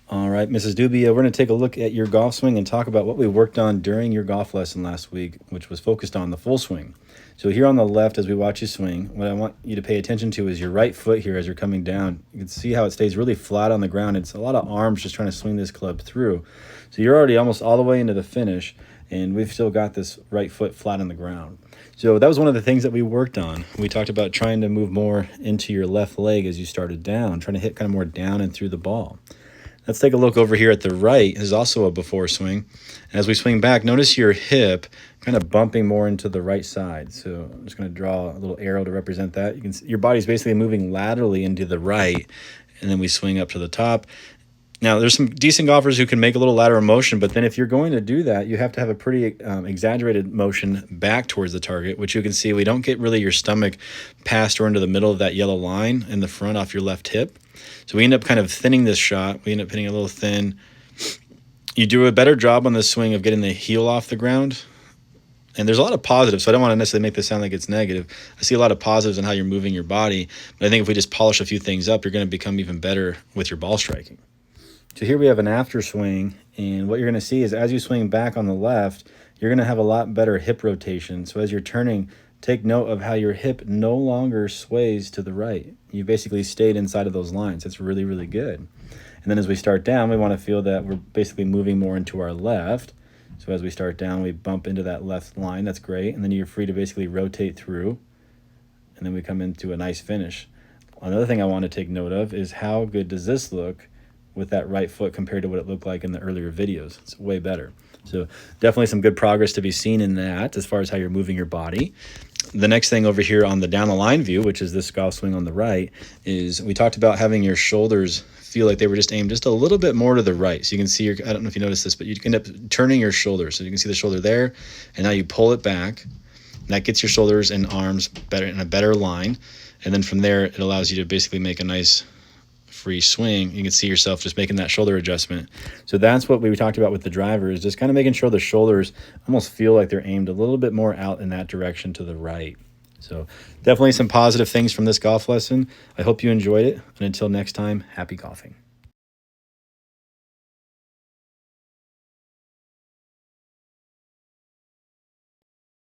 All right, Mrs. Dubia, we're going to take a look at your golf swing and talk about what we worked on during your golf lesson last week, which was focused on the full swing. So here on the left, as we watch you swing, what I want you to pay attention to is your right foot here as you're coming down. You can see how it stays really flat on the ground. It's a lot of arms just trying to swing this club through. So you're already almost all the way into the finish, and we've still got this right foot flat on the ground. So that was one of the things that we worked on. We talked about trying to move more into your left leg as you started down, trying to hit kind of more down and through the ball. Let's take a look over here at the right. This is also a before swing. And as we swing back, notice your hip kind of bumping more into the right side. So I'm just going to draw a little arrow to represent that. You can see your body's basically moving laterally into the right, and then we swing up to the top. Now, there's some decent golfers who can make a little lateral motion, but then if you're going to do that, you have to have a pretty exaggerated motion back towards the target, which you can see we don't get really your stomach past or into the middle of that yellow line in the front off your left hip. So we end up kind of thinning this shot. We end up hitting a little thin. You do a better job on this swing of getting the heel off the ground. And there's a lot of positives, so I don't want to necessarily make this sound like it's negative. I see a lot of positives in how you're moving your body, but I think if we just polish a few things up, you're going to become even better with your ball striking. So here we have an after swing, and what you're going to see is as you swing back on the left, you're going to have a lot better hip rotation. So as you're turning, take note of how your hip no longer sways to the right. You basically stayed inside of those lines. That's really, really good. And then as we start down, we want to feel that we're basically moving more into our left. So as we start down, we bump into that left line. That's great. And then you're free to basically rotate through, and then we come into a nice finish. Another thing I want to take note of is how good does this look with that right foot compared to what it looked like in the earlier videos. It's way better. So definitely some good progress to be seen in that as far as how you're moving your body. The next thing over here on the down the line view, which is this golf swing on the right, is we talked about having your shoulders feel like they were just aimed just a little bit more to the right. So you can see, I don't know if you noticed this, but you end up turning your shoulder. So you can see the shoulder there, and now you pull it back. And that gets your shoulders and arms better in a better line. And then from there, it allows you to basically make a nice free swing. You can see yourself just making that shoulder adjustment. So that's what we talked about with the driver, is just kind of making sure the shoulders almost feel like they're aimed a little bit more out in that direction to the right. So definitely some positive things from this golf lesson. I hope you enjoyed it. And until next time, happy golfing.